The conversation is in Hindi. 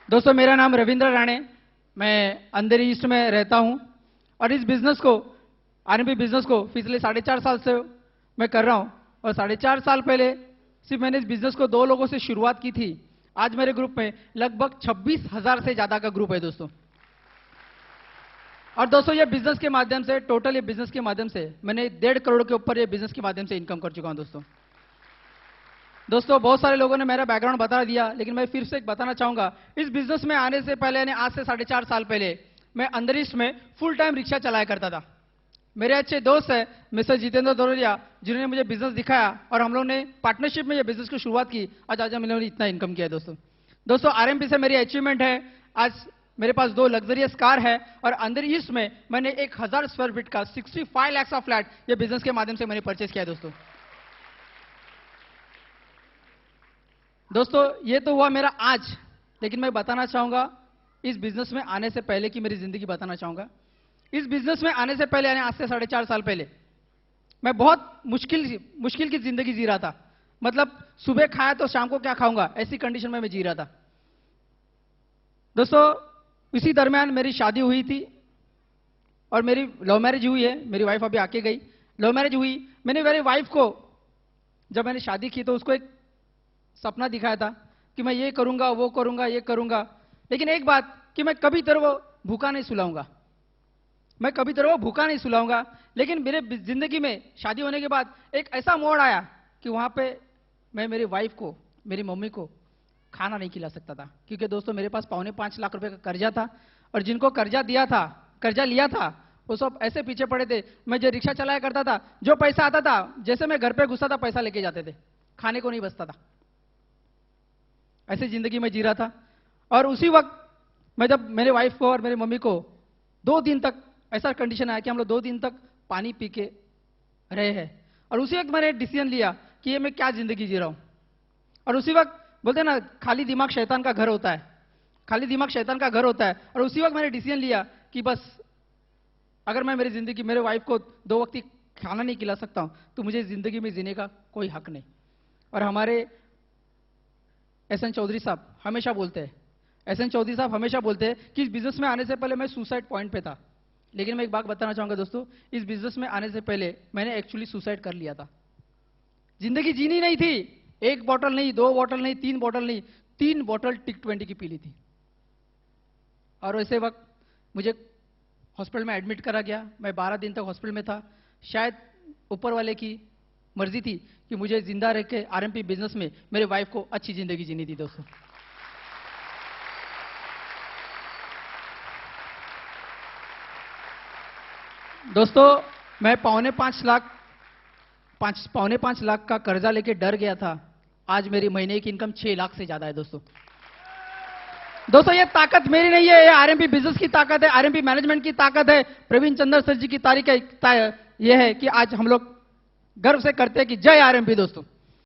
दोस्तों, मेरा नाम रविंद्र राणे, मैं अंधेरी ईस्ट में रहता हूं और इस बिजनेस को, आरएमपी बिजनेस को पिछले 4.5 साल से मैं कर रहा हूं। और 4.5 साल पहले सिर्फ मैंने इस बिजनेस को 2 लोगों से शुरुआत की थी। आज मेरे ग्रुप में लगभग 26,000 से ज्यादा का ग्रुप है दोस्तों। और दोस्तों, ये बिजनेस के माध्यम से, टोटल ये बिजनेस के माध्यम से मैंने 1.5 करोड़ के ऊपर ये बिजनेस के माध्यम से इनकम कर चुका हूं दोस्तों, बहुत सारे लोगों ने मेरा बैकग्राउंड बता दिया, लेकिन मैं फिर से एक बताना चाहूंगा। इस बिजनेस में आने से पहले, यानी आज से 4.5 साल पहले, मैं अंधेरी ईस्ट में फुल टाइम रिक्शा चलाया करता था। मेरे अच्छे दोस्त है मिस्टर जितेंद्र दौरिया, जिन्होंने मुझे बिजनेस दिखाया और हम लोगों ने पार्टनरशिप में ये बिजनेस की शुरुआत की। आज मैंने इतना इनकम किया है दोस्तों। आरएमपी से मेरी अचीवमेंट है, आज मेरे पास 2 लग्जरियस कार है और अंधेरी ईस्ट में मैंने 1000 स्क्वायर फीट का 65 लाख का फ्लैट ये बिजनेस के माध्यम से मैंने परचेज किया है दोस्तों, ये तो हुआ मेरा आज, लेकिन मैं बताना चाहूंगा इस बिजनेस में आने से पहले की मेरी जिंदगी बताना चाहूंगा। इस बिजनेस में आने से पहले, यानी आज से 4.5 साल पहले, मैं बहुत मुश्किल की जिंदगी जी रहा था। मतलब सुबह खाया तो शाम को क्या खाऊंगा, ऐसी कंडीशन में मैं जी रहा था दोस्तों। इसी दरमियान मेरी शादी हुई थी और मेरी लव मैरिज हुई है। मेरी वाइफ अभी आके गई, लव मैरिज हुई। मैंने मेरी वाइफ को, जब मैंने शादी की तो उसको एक सपना दिखाया था कि मैं ये करूंगा, वो करूंगा, ये करूंगा, लेकिन एक बात कि मैं कभी तरह वो भूखा नहीं सुलाऊंगा, मैं कभी तरह वो भूखा नहीं सुलाऊंगा। लेकिन मेरे जिंदगी में शादी होने के बाद एक ऐसा मोड़ आया कि वहां पे मैं मेरी वाइफ को, मेरी मम्मी को खाना नहीं खिला सकता था, क्योंकि दोस्तों मेरे पास 4.25 लाख रुपए का कर्जा था और जिनको कर्जा लिया था वो सब ऐसे पीछे पड़े थे। मैं जो रिक्शा चलाया करता था, जो पैसा आता था, जैसे मैं घर पे घुसता था पैसा लेके जाते थे, खाने को नहीं बचता था। ऐसी जिंदगी में जी रहा था। और उसी वक्त मैं, जब मेरे वाइफ को और मेरी मम्मी को 2 दिन तक ऐसा कंडीशन आया कि हम लोग 2 दिन तक पानी पी के रहे हैं, और उसी वक्त मैंने डिसीजन लिया कि ये मैं क्या जिंदगी जी रहा हूं। और उसी वक्त बोलते हैं ना, खाली दिमाग शैतान का घर होता है, खाली दिमाग शैतान का घर होता है। और उसी वक्त मैंने डिसीजन लिया कि बस अगर मैं मेरी जिंदगी, मेरे वाइफ को 2 वक्त खाना नहीं खिला सकता हूं तो मुझे जिंदगी में जीने का कोई हक नहीं। और हमारे एसएन चौधरी साहब हमेशा बोलते हैं कि इस बिजनेस में आने से पहले मैं सुसाइड पॉइंट पे था। लेकिन मैं एक बात बताना चाहूंगा दोस्तों, इस बिजनेस में आने से पहले मैंने एक्चुअली सुसाइड कर लिया था। जिंदगी जीनी नहीं थी। 1 बॉटल नहीं, 2 बॉटल नहीं, 3 बॉटल नहीं, 3 बॉटल टिक 20 की पी ली थी। और वैसे वक्त मुझे हॉस्पिटल में एडमिट करा गया। मैं 12 दिन तक हॉस्पिटल में था। शायद ऊपर वाले की मर्जी थी कि मुझे जिंदा रह के आरएमपी बिजनेस में मेरे वाइफ को अच्छी जिंदगी जीनी थी दोस्तों, मैं 4.5 लाख का कर्जा लेके डर गया था। आज मेरी महीने की इनकम 6 लाख से ज्यादा है दोस्तों, ये ताकत मेरी नहीं है, ये आरएमपी बिजनेस की ताकत है, आरएमपी मैनेजमेंट की ताकत है, प्रवीण चंद्र सर जी की तारीख है। ये है कि आज हम लोग गर्व से करते हैं कि जय आरएमपी दोस्तों।